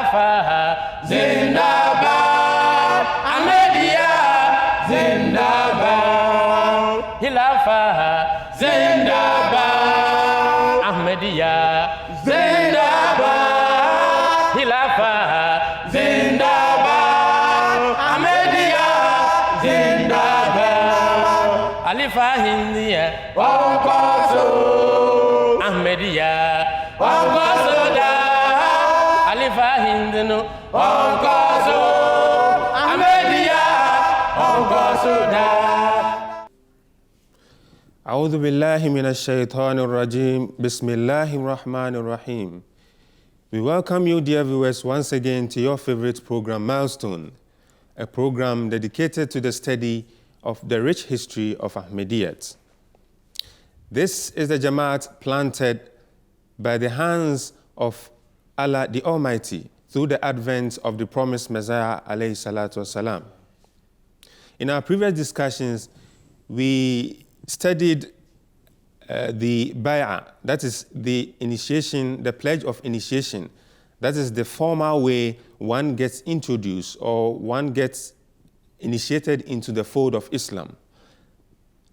Khilafah Zindabad, Ahmadiyya Zindabad. Khilafah Zindabad, Ahmadiyya Zindabad. Khilafah Zindabad, Ahmadiyya Zindabad. Alifa Hindiya Wankoso, Ahmadiyya Wankoso da. Alifa Hindinu Wankoso, Ahmadiyya Wankoso da. أعوذ بالله من الشيطان الرجيم بسم الله الرحمن الرحيم. We welcome you, dear viewers, once again to your favorite program, Milestone, a program dedicated to the study of the rich history of Ahmadiyyat. This is the Jamaat planted by the hands of Allah the Almighty through the advent of the promised Messiah, alayhi salatu wasalam. In our previous discussions, we studied the bay'ah, that is the initiation, the pledge of initiation. That is the formal way one gets introduced or one gets initiated into the fold of Islam.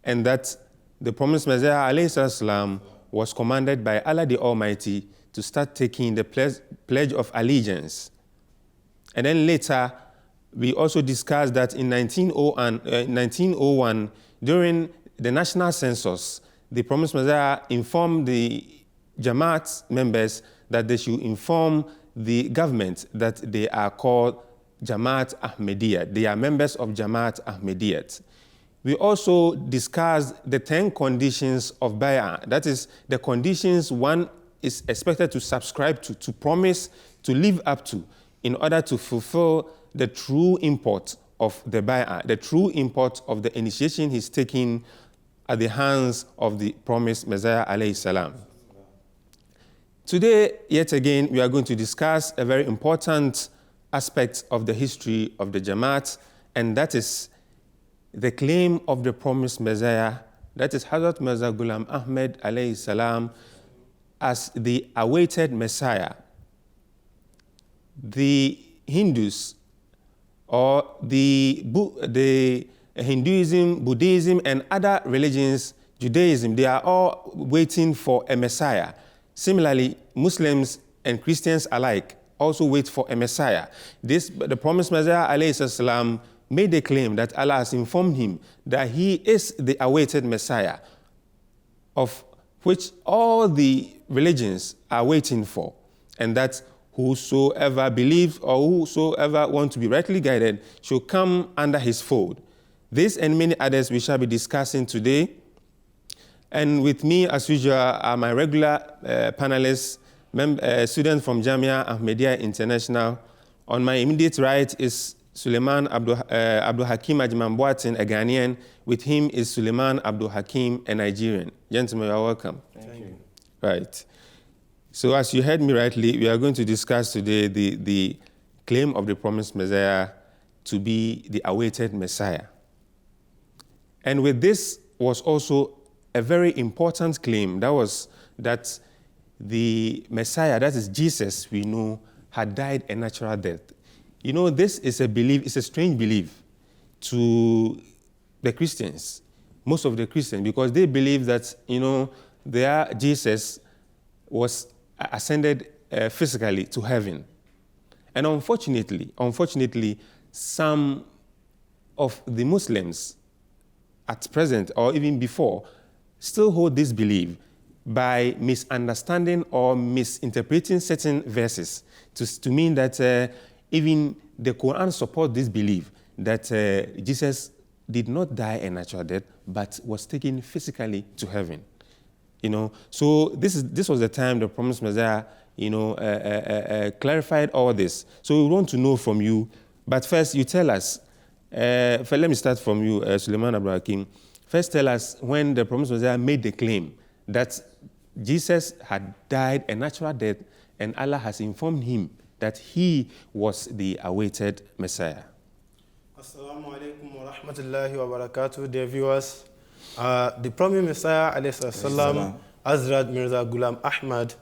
And that the promised Messiah ﷺ was commanded by Allah the Almighty to start taking the pledge of allegiance. And then later, we also discussed that in 1901, during the national census, the promised Messiah informed the Jamaat members that they should inform the government that they are called Jamaat Ahmadiyyat. They are members of Jamaat Ahmadiyyat. We also discussed the 10 conditions of Bay'ah. That is the conditions one is expected to subscribe to promise, to live up to, in order to fulfill the true import of the Bay'ah, the true import of the initiation he's taking at the hands of the promised Messiah alayhi salam. Today, yet again, we are going to discuss a very important aspect of the history of the Jamaat, and that is the claim of the promised Messiah, that is Hazrat Mirza Ghulam Ahmad alayhi salam, as the awaited Messiah. The Hindus, or the Hinduism, Buddhism, and other religions, Judaism, they are all waiting for a Messiah. Similarly, Muslims and Christians alike also wait for a Messiah. The promised Messiah alayhi salam made a claim that Allah has informed him that he is the awaited Messiah, of which all the religions are waiting for, and that whosoever believes or whosoever wants to be rightly guided should come under his fold. This and many others we shall be discussing today. And with me, as usual, are my regular panelists, students from Jamia Ahmadiyya International. On my immediate right is Suleiman Abdul Hakim Ajimambuatin, a Ghanaian. With him is Suleiman Abdul Hakim, a Nigerian. Gentlemen, you are welcome. Thank you. Right. So as you heard me rightly, we are going to discuss today the claim of the promised Messiah to be the awaited Messiah. And with this was also a very important claim, that the Messiah, that is Jesus, we know, had died a natural death. You know, this is a belief, it's a strange belief to the Christians, most of the Christians, because they believe that, you know, their Jesus was ascended physically to heaven. And unfortunately, some of the Muslims at present, or even before, still hold this belief by misunderstanding or misinterpreting certain verses to mean that even the Quran supports this belief that Jesus did not die a natural death, but was taken physically to heaven. You know, so this was the time the promised Messiah, you know, clarified all this. So we want to know from you, but first you tell us. Let me start from you, Suleiman Abdul Hakim. First, tell us when the promised Messiah made the claim that Jesus had died a natural death, and Allah has informed him that he was the awaited Messiah. Assalamu alaikum wa rahmatullahi wa barakatuh, dear viewers. The promised Messiah, alayhi salam, Hazrat Mirza Ghulam Ahmad,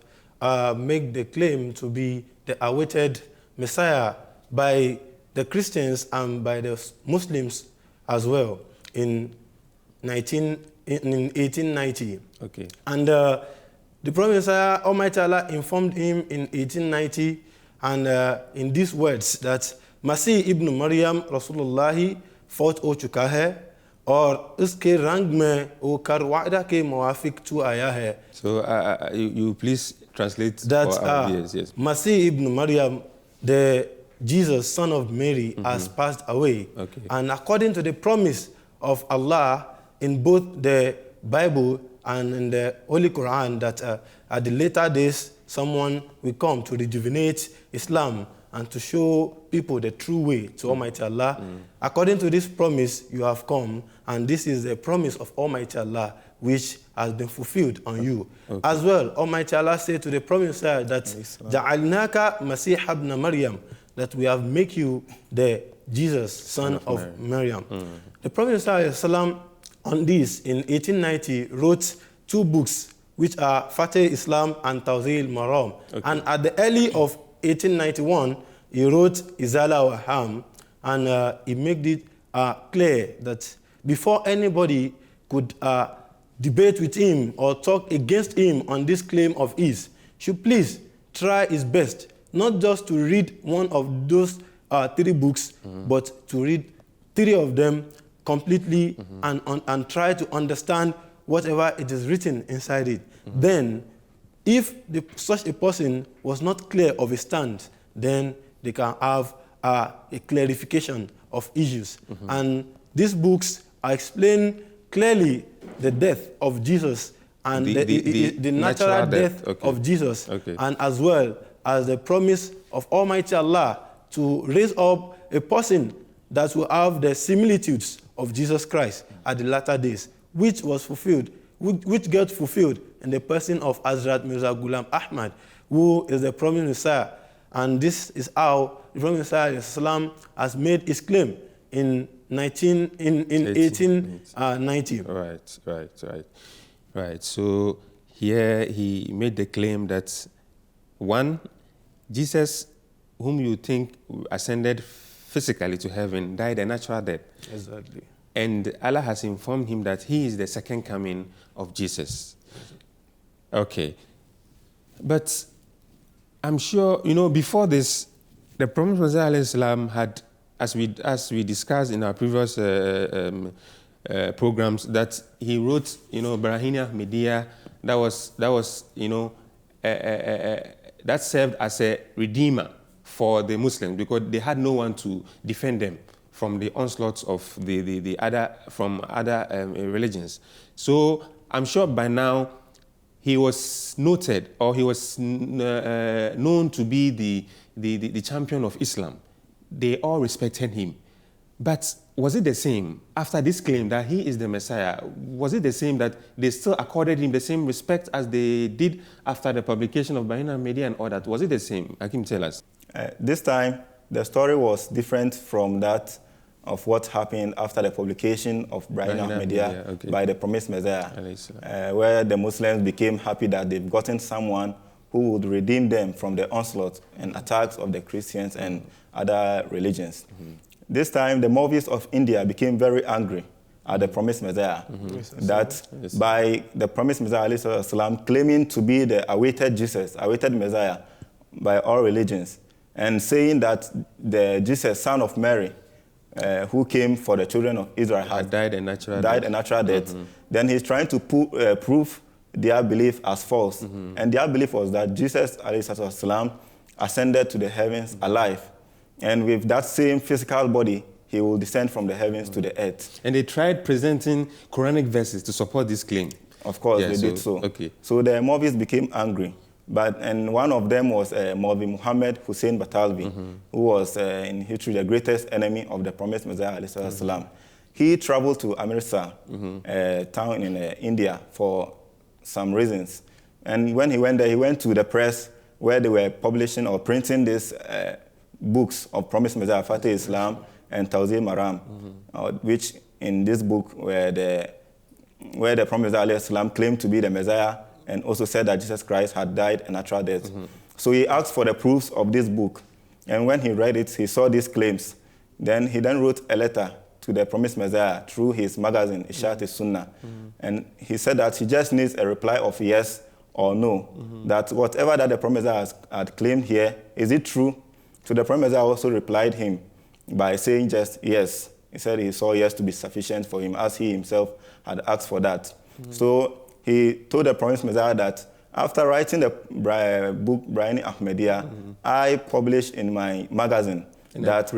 made the claim to be the awaited Messiah by the Christians and by the Muslims as well in 1890. Okay. And the Prophet Messiah, Almighty Allah informed him in 1890 and in these words that Masih ibn Maryam Rasulullahi fought o chuka hai और इसके रंग में वो करवादा के मुवाफिक तू आया है. So you please translate that for our viewers. Yes. Masih ibn Maryam, the Jesus, son of Mary, has passed away. Okay. And according to the promise of Allah in both the Bible and in the Holy Quran, that at the later days, someone will come to rejuvenate Islam and to show people the true way to Almighty Allah. According to this promise, you have come, and this is the promise of Almighty Allah, which has been fulfilled on you. Okay. As well, Almighty Allah said to the Prophet that Ja'alnaka Masih ibn Maryam, that we have made you the Jesus, son of Maryam. The Prophet ﷺ on this in 1890 wrote 2 books, which are Fatih Islam and Tawzil Maram. Okay. And at the early of 1891, he wrote Izala wa Ham, and he made it clear that before anybody could debate with him or talk against him on this claim of his, should please try his best, not just to read one of those 3 books, but to read 3 of them completely and try to understand whatever it is written inside it. Then, if such a person was not clear of his stand, then they can have a clarification of issues. And these books explain clearly the death of Jesus and the natural death of Jesus, and as well as the promise of Almighty Allah to raise up a person that will have the similitudes of Jesus Christ at the latter days, which was fulfilled, which got fulfilled in the person of Hazrat Mirza Ghulam Ahmad, who is the promised Messiah. And this is how the promised Messiah has made his claim in 1890. Right. So here he made the claim that, one, Jesus, whom you think ascended physically to heaven, died a natural death. Exactly. And Allah has informed him that he is the second coming of Jesus. Okay. But I'm sure, before this, the Prophet Muhammad had, as we discussed in our previous programs, that he wrote, Brahina Media, that served as a redeemer for the Muslims, because they had no one to defend them from the onslaughts of the other religions. So I'm sure by now he was noted, or he was known to be the champion of Islam. They all respected him. But was it the same after this claim that he is the Messiah? Was it the same that they still accorded him the same respect as they did after the publication of Bahina Media and all that? Was it the same? Hakim, tell us. This time, the story was different from that of what happened after the publication of Bahina Media by the promised Messiah, where the Muslims became happy that they've gotten someone who would redeem them from the onslaught and attacks of the Christians and other religions. This time, the Maoists of India became very angry at the promised Messiah, by the promised Messiah claiming to be the awaited Jesus, awaited Messiah by all religions, and saying that the Jesus, son of Mary, who came for the children of Israel, had died a natural death. Then he's trying to prove their belief as false. And their belief was that Jesus ascended to the heavens alive. And with that same physical body, he will descend from the heavens to the earth. And they tried presenting Quranic verses to support this claim. Of course, they did so. So the Maoists became angry. And one of them was Maulvi Muhammad Hussein Batalvi, who was in history the greatest enemy of the promised Messiah. He traveled to Amritsar, a town in India, for some reasons. And when he went there, he went to the press where they were publishing or printing these books of promised Messiah, Fatih Islam and Tawzir Maram, which in this book where the promised Messiah claimed to be the Messiah, and also said that Jesus Christ had died a natural death. So he asked for the proofs of this book. And when he read it, he saw these claims. Then he wrote a letter to the promised Messiah through his magazine, Ishat Sunnah. And he said that he just needs a reply of yes or no, that whatever that the promised Messiah had claimed here, is it true? So the promised Messiah also replied him by saying just yes. He said he saw yes to be sufficient for him, as he himself had asked for that. So he told the promised Messiah that after writing the book Brayani Ahmadiyya, I published in my magazine and that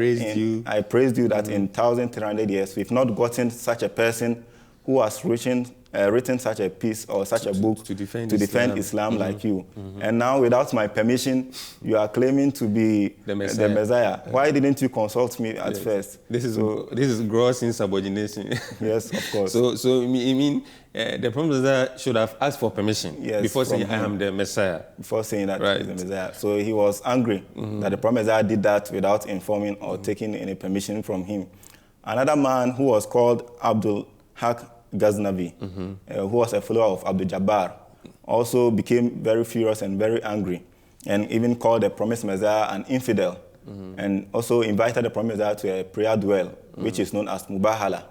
I praised you that in 1,300 years we've not gotten such a person who has written such a piece or such a book to defend Islam like you. And now, without my permission, you are claiming to be the Messiah. Why didn't you consult me at first? This is gross insubordination. Yes, of course. So you mean the Prophet should have asked for permission before saying, I am the Messiah. Before saying that he's the Messiah. So he was angry that the Prophet Messiah did that without informing or taking any permission from him. Another man who was called Abdul Haq Ghaznavi, who was a follower of Abdul Jabbar, also became very furious and very angry, and even called the promised Messiah an infidel, and also invited the promised Messiah to a prayer duel, which is known as Mubahala,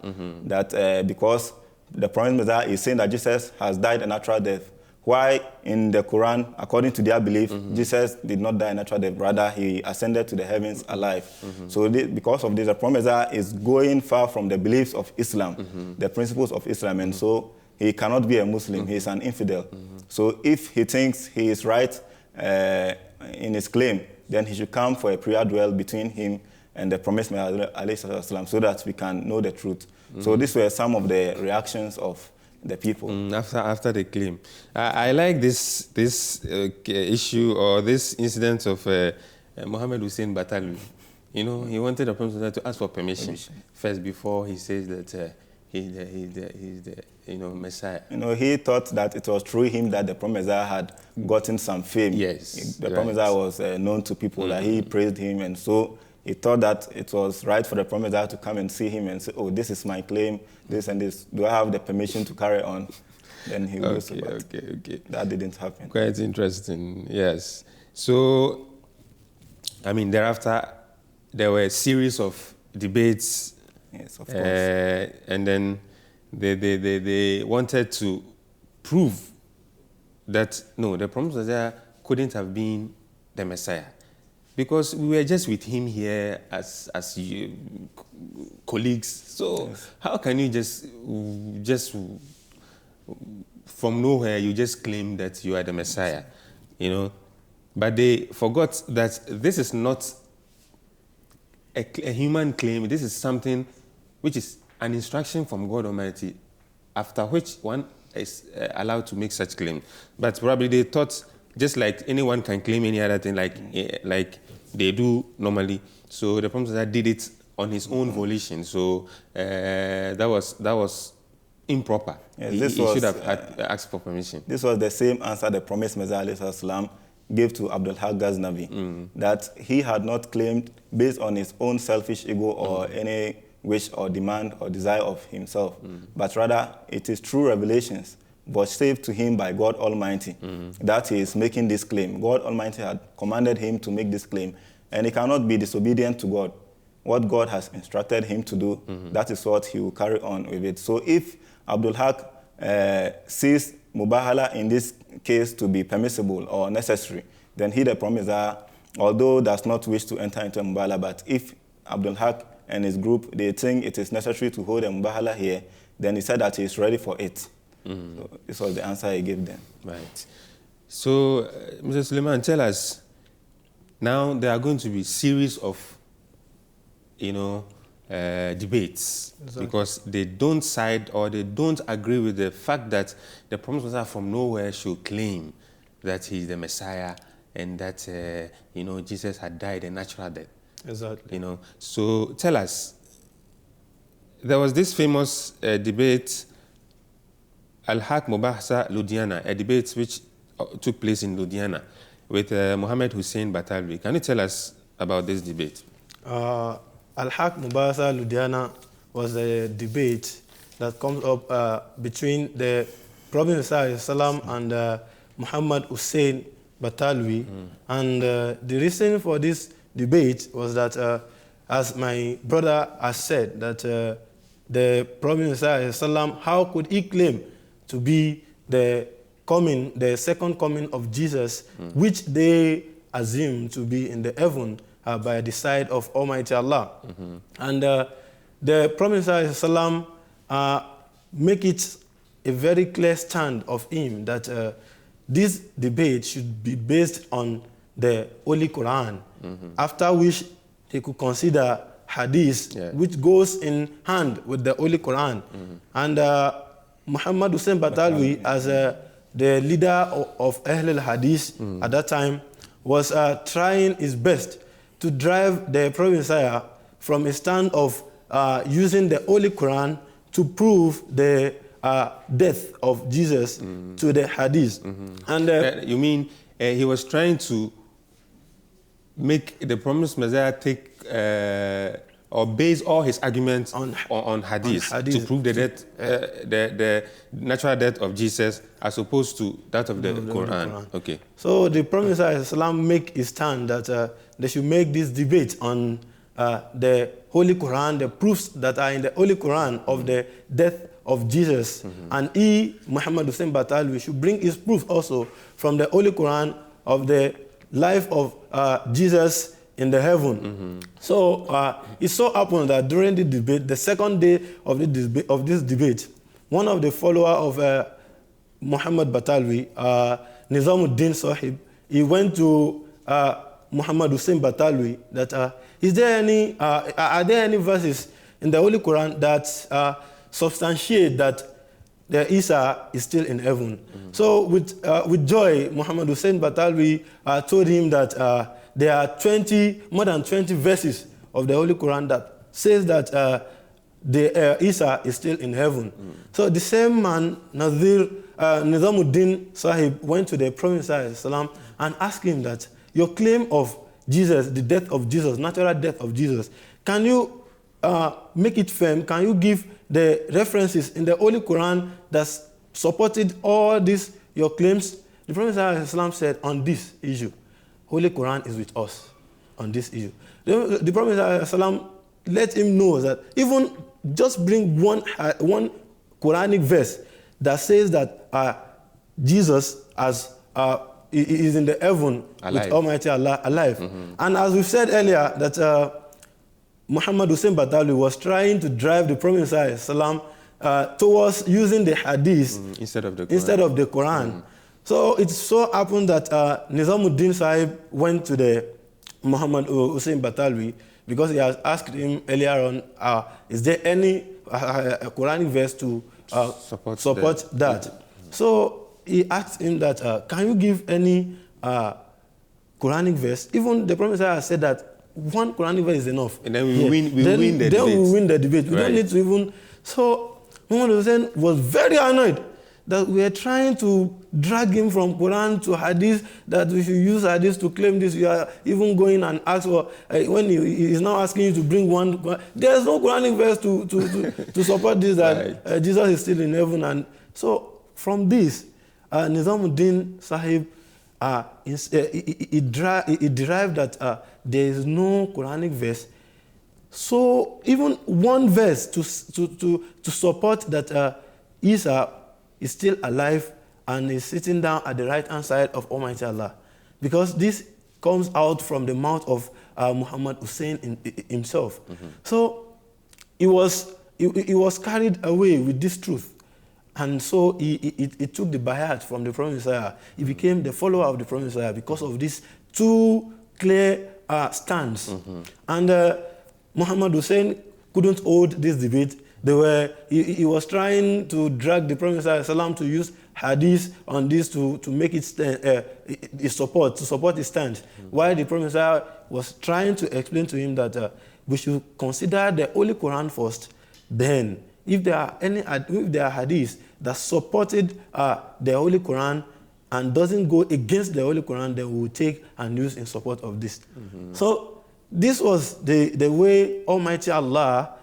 that because the promised Messiah is saying that Jesus has died a natural death, why in the Quran, according to their belief, Jesus did not die a natural death, rather he ascended to the heavens alive. So because of this, the promised Messiah is going far from the beliefs of Islam, the principles of Islam, and so he cannot be a Muslim, he is an infidel. So if he thinks he is right in his claim, then he should come for a prayer duel between him and the promised Messiah, so that we can know the truth. So these were some of the reactions of the people. After the claim. I like this issue or this incident of Muhammad Hussein Batalwi. You know, he wanted the Prophet to ask for permission first before he says that he's the Messiah. You know, he thought that it was through him that the Prophet Messiah had gotten some fame. Yes. The Prophet Messiah was known to people, that he praised him, and so he thought that it was right for the Prophet Messiah to come and see him and say, oh, this is my claim, this and this. Do I have the permission to carry on? Then he goes, okay. That didn't happen. Quite interesting, yes. So, I mean, thereafter, there were a series of debates. Yes, of course. And then they wanted to prove that, no, the Prophet Messiah couldn't have been the Messiah. Because we were just with him here as colleagues. So how can you just from nowhere you just claim that you are the Messiah, you know? But they forgot that this is not a human claim. This is something which is an instruction from God Almighty, after which one is allowed to make such claim. But probably they thought, just like anyone can claim any other thing, like they do normally. So the Prophet did it on his own volition. So that was improper. Yes, he should have asked for permission. This was the same answer the promised Messiah gave to Abdul Haq Ghaznavi, that he had not claimed based on his own selfish ego or any wish or demand or desire of himself, but rather it is true revelations vouchsafed to him by God Almighty that he is making this claim. God Almighty had commanded him to make this claim, and he cannot be disobedient to God. What God has instructed him to do, that is what he will carry on with it. So if Abdul Haq sees Mubahala in this case to be permissible or necessary, then he, the promiser, although does not wish to enter into a Mubahala, but if Abdul Haq and his group, they think it is necessary to hold a Mubahala here, then he said that he is ready for it. So this was the answer he gave them. Right. So, Mr. Suleiman, tell us, now there are going to be series of, debates, because they don't side or they don't agree with the fact that the promised Messiah from nowhere should claim that he's the Messiah and that, Jesus had died a natural death. Exactly. So tell us, there was this famous debate, Al-Haq Mubahasa Ludhiana, a debate which took place in Ludhiana with Muhammad Hussein Batalwi. Can you tell us about this debate? Al-Haq Mubahasa Ludhiana was a debate that comes up between the Prophet Messiah and Muhammad Hussein Batalwi. And the reason for this debate was that, as my brother has said, that the Prophet Messiah, how could he claim to be the second coming of Jesus, which they assume to be in the heaven by the side of Almighty Allah. And the Prophet Messiah make it a very clear stand of him that this debate should be based on the Holy Quran, after which he could consider hadith, which goes in hand with the Holy Quran. And Muhammad Hussein Batalwi, as the leader of Ahl al-Hadith at that time, was trying his best to drive the Prophet Messiah from a stand of using the Holy Quran to prove the death of Jesus to the hadith. And you mean he was trying to make the promised Messiah take or base all his arguments on hadith to prove the death, the natural death of Jesus, as opposed to that of the Quran. Okay. So the Prophet Messiah make his stand that they should make this debate on the Holy Quran, the proofs that are in the Holy Quran of the death of Jesus. And he, Muhammad Hussein Batalwi, should bring his proof also from the Holy Quran of the life of Jesus in the heaven. So it so happened that during the debate, the second day of this debate, one of the followers of Muhammad Batalwi, Nizamuddin Sahib, he went to Muhammad Hussein Batalwi that are there any verses in the Holy Quran that substantiate that the Isa is still in heaven? So with joy, Muhammad Hussein Batalwi told him that there are more than 20 verses of the Holy Quran that says that the Isa is still in heaven. So the same man, Nizamuddin Sahib, went to the Prophet ﷺ and asked him that your claim of Jesus, the death of Jesus, natural death of Jesus, can you make it firm? Can you give the references in the Holy Quran that supported all these your claims? The Prophet ﷺ said, on this issue, Holy Quran is with us on this issue. The Prophet ﷺ let him know that even just bring one Quranic verse that says that Jesus is in the heaven alive, with Almighty Allah alive. And as we said earlier, that Muhammad Hussein Batalwi was trying to drive the Prophet ﷺ towards using the hadith instead of the Quran. So it so happened that Nizamuddin Sahib went to the Muhammad Hussein Batalwi because he has asked him earlier on, is there any Quranic verse to support that? So he asked him that, can you give any Quranic verse? Even the Prophet said that one Quranic verse is enough. And then we win the debate. Then we win the debate. We don't need to even... So Muhammad Hussein was very annoyed that we are trying to drag him from Quran to Hadith, that we should use Hadith to claim this. You are even going and ask for, when he is now asking you to bring one, there's no Quranic verse to support this, that Jesus is still in heaven. And so from this, Nizamuddin Sahib, he derived that there is no Quranic verse. So even one verse to support that Isa is still alive and is sitting down at the right-hand side of Almighty Allah. Because this comes out from the mouth of Muhammad Hussein himself. So he was carried away with this truth. And so he took the bayat from the Prophet Messiah. He became the follower of the Prophet Messiah because of these two clear stands. And Muhammad Hussein couldn't hold this debate. He was trying to drag the Prophet ﷺ to use hadith on this to make it support his stand. While the Prophet ﷺ was trying to explain to him that we should consider the Holy Quran first. Then, if there are hadiths that supported the Holy Quran and doesn't go against the Holy Quran, then we will take and use in support of this. So this was the way Almighty Allah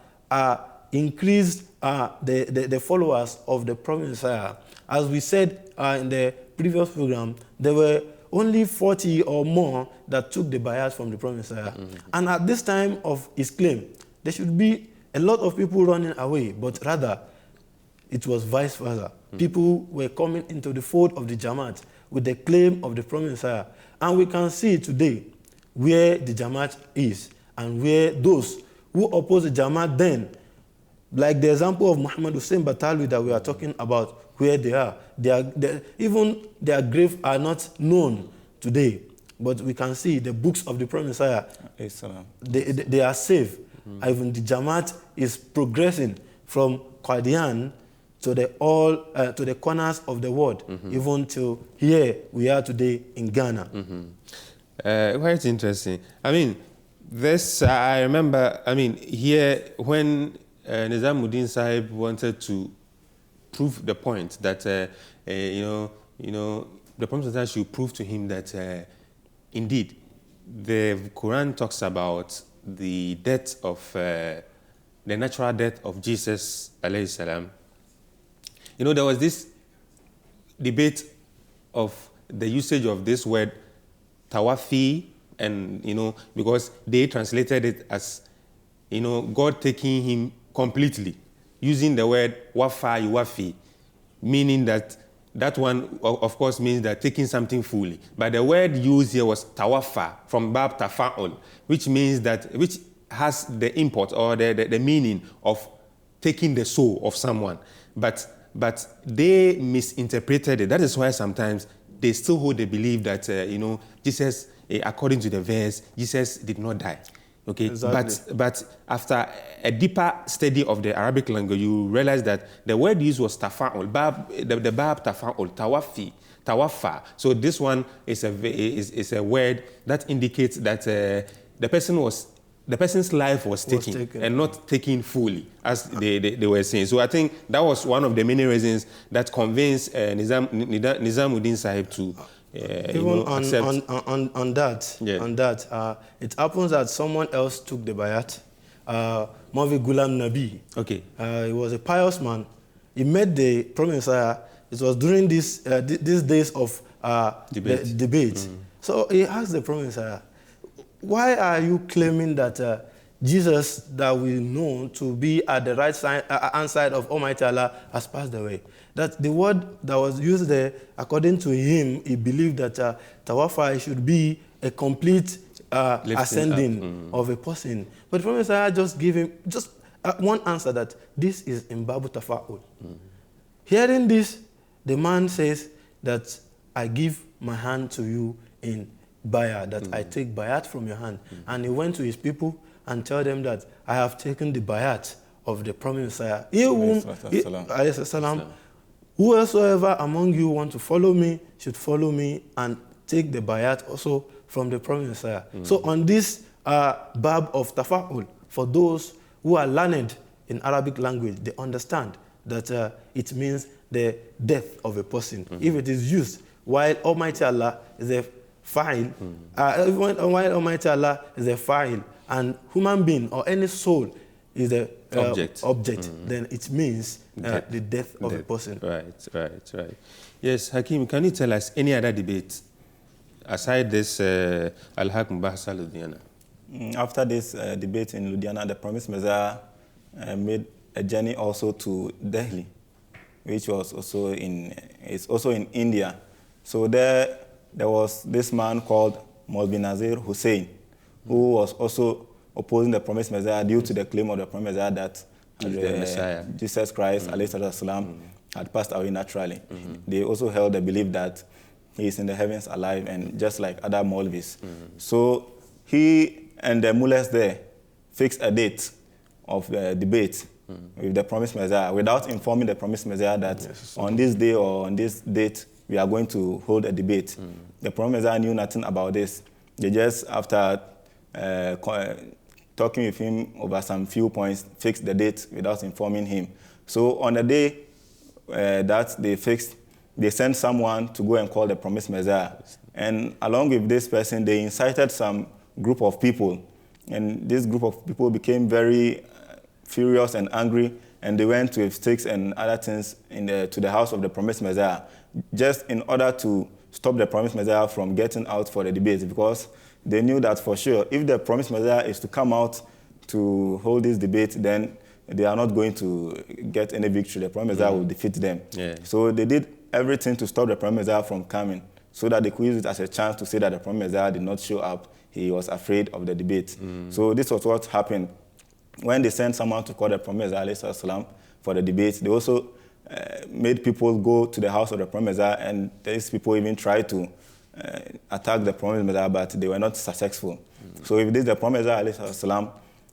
increased the followers of the Prophet Messiah. As we said in the previous program, there were only 40 or more that took the bayat from the promised Messiah. And at this time of his claim, there should be a lot of people running away, but rather it was vice versa. People were coming into the fold of the Jamaat with the claim of the promised Messiah. And we can see today where the Jamaat is and where those who oppose the Jamaat then, like the example of Muhammad Hussein Batalwi that we are talking about, where they are. Even their graves are not known today. But we can see the books of the promised Messiah, they are safe. Even the Jamaat is progressing from Qadian to the corners of the world, even till here we are today in Ghana. Quite interesting. I mean, this, I remember, here when Nizamuddin Sahib wanted to prove the point that, the Prophet Messiah should prove to him that, indeed, the Quran talks about the death of, the natural death of Jesus, alayhi salam. There was this debate of the usage of this word, tawafi, and, because they translated it as, God taking him completely, using the word wafa yuwafi, meaning that one, of course, means that taking something fully. But the word used here was tawafa, from bab tafa'ul, which means that, which has the import or the meaning of taking the soul of someone. But they misinterpreted it. That is why sometimes they still hold the belief that, Jesus, according to the verse, Jesus did not die. Okay, exactly. But after a deeper study of the Arabic language, you realize that the word used was tafa'ul, the bab tafa'ul, tawafa. So this one is a word that indicates that the person's life was taken and not taken fully, as they were saying. So I think that was one of the many reasons that convinced Nizamuddin Sahib to even on that, it happens that someone else took the bayat. Mavi Ghulam Nabi. Okay. He was a pious man. He met the Prophet Messiah. It was during these days of debate. So he asked the Prophet Messiah, why are you claiming that Jesus, that we know to be at the right hand side of Almighty Allah, has passed away? That the word that was used there, according to him, he believed that tawafa should be a complete ascending of a person. But the Prophet Messiah just gave him just one answer, that this is in Babu Tafa'ul. Hearing this, the man says that I give my hand to you in bayat, that I take bayat from your hand. And he went to his people and told them that I have taken the bayat of the Prophet Messiah. Whosoever among you want to follow me should follow me and take the bayat also from the Prophet Messiah. So on this bab of tafa'ul, for those who are learned in Arabic language, they understand that it means the death of a person. If it is used while Almighty Allah is a fa'il, while Almighty Allah is a fa'il, and human being or any soul is the object, then it means the death of a person. Right. Yes, Hakim, can you tell us any other debate aside this Al-Haq Bahsa Ludhiana? After this debate in Ludhiana, the Promised Messiah made a journey also to Delhi, which was also in India. So there was this man called Maulvi Nazir Hussain, who was also opposing the Promised Messiah due to the claim of the Promised Messiah that Jesus Christ ﷺ had passed away naturally. They also held the belief that he is in the heavens alive, and just like other Maulvis. So he and the mullahs there fixed a date of the debate with the Promised Messiah without informing the Promised Messiah that on this day or on this date we are going to hold a debate. The Promised Messiah knew nothing about this. They just, after talking with him over some few points, fixed the date without informing him. So on the day that they fixed, they sent someone to go and call the Promised Messiah. And along with this person, they incited some group of people. And this group of people became very furious and angry, and they went with sticks and other things to the house of the Promised Messiah, just in order to stop the promised Messiah from getting out for the debate, because they knew that for sure, if the promised Messiah is to come out to hold this debate, then they are not going to get any victory. The promised Messiah will defeat them. Yeah. So they did everything to stop the promised Messiah from coming, so that they could use it as a chance to say that the promised Messiah did not show up. He was afraid of the debate. So this was what happened. When they sent someone to call the promised Messiah for the debate, they also made people go to the house of the promised Messiah, and these people even tried to attack the promised Messiah, but they were not successful. So if this, the promised Messiah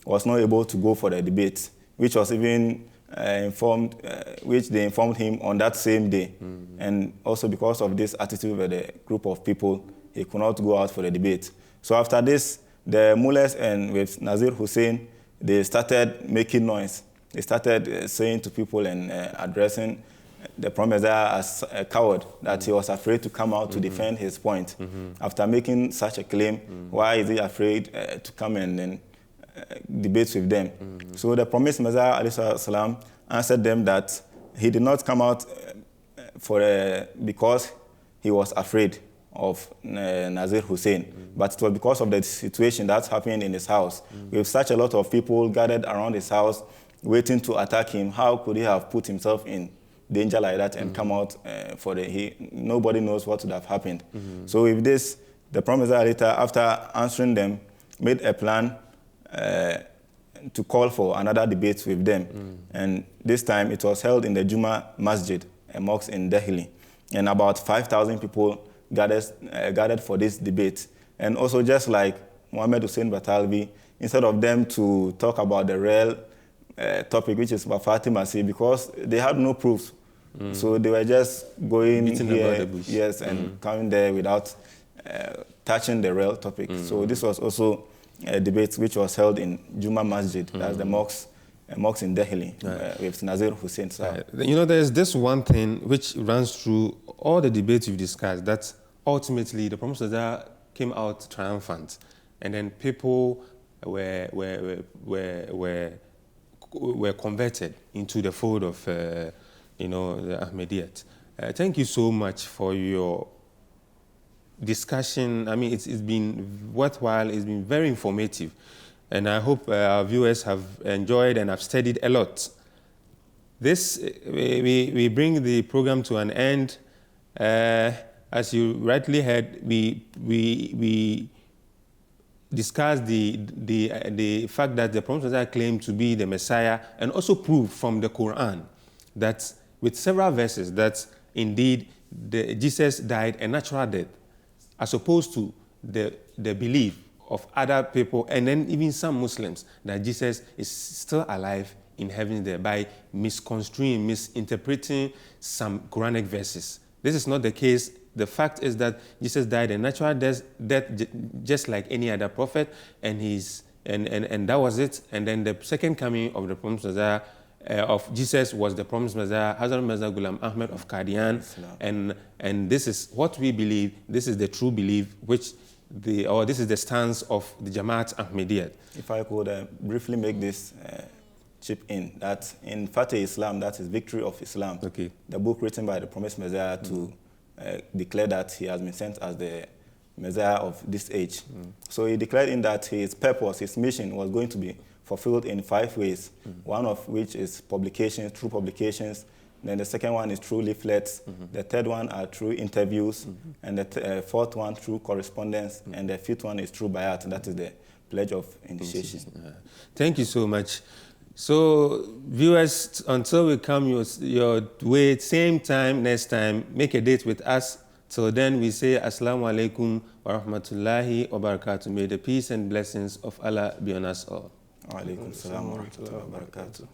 was not able to go for the debate, which was even which they informed him on that same day. And also because of this attitude of the group of people, he could not go out for the debate. So after this, the mullahs and with Nazir Hussain, they started making noise. They started saying to people and addressing the promised Messiah as a coward, that he was afraid to come out to defend his point. After making such a claim, why is he afraid to come and debate with them? So the promised Messiah ﷺ answered them that he did not come out because he was afraid of Nazir Hussain, but it was because of the situation that's happening in his house. With such a lot of people gathered around his house waiting to attack him, how could he have put himself in danger like that and come out nobody knows what would have happened. So with this, the promised Messiah later, after answering them, made a plan to call for another debate with them. And this time it was held in the Juma Masjid, a mosque in Delhi. And about 5,000 people gathered for this debate. And also, just like Muhammad Hussein Batalvi, instead of them to talk about the real topic, which is Bafati Masih, because they had no proofs. So they were just going beating here, about the bush. yes, and coming there without touching the real topic. So this was also a debate which was held in Juma Masjid, that's the mosque in Delhi, with Nazir Hussain. You know, there's this one thing which runs through all the debates we've discussed, that ultimately the promised Messiah came out triumphant, and then people were converted into the fold of the Ahmadiyyat. Thank you so much for your discussion. I mean, it's been worthwhile. It's been very informative, and I hope our viewers have enjoyed and have studied a lot. This we bring the program to an end. As you rightly heard, we discussed the fact that the promised Messiah claimed to be the Messiah, and also proved from the Quran that with several verses that indeed Jesus died a natural death, as opposed to the belief of other people, and then even some Muslims, that Jesus is still alive in heaven there, by misconstruing, misinterpreting some Quranic verses. This is not the case. The fact is that Jesus died a natural death just like any other prophet, and that was it. And then the second coming of the promised Messiah of Jesus was the promised Messiah, Hazrat Mirza Ghulam Ahmad of Qadian, and this is what we believe. This is the true belief, this is the stance of the Jamaat Ahmadiyyat. If I could briefly make this chip in, that in Fatih Islam, that is Victory of Islam, the book written by the promised Messiah to declare that he has been sent as the Messiah of this age. So he declared in that his purpose, his mission was going to be fulfilled in 5 ways, one of which is publications, through publications. Then the second one is through leaflets. The third one are through interviews. And the fourth one through correspondence. And the fifth one is through bayat, and that is the pledge of initiation. Thank you so much. So viewers, until we come your way, same time, next time, make a date with us. Till then, we say Assalamu alaikum wa rahmatullahi wa barakatuh. May the peace and blessings of Allah be on us all. Wa alaikum salam wa rahmatullahi wa barakatuh.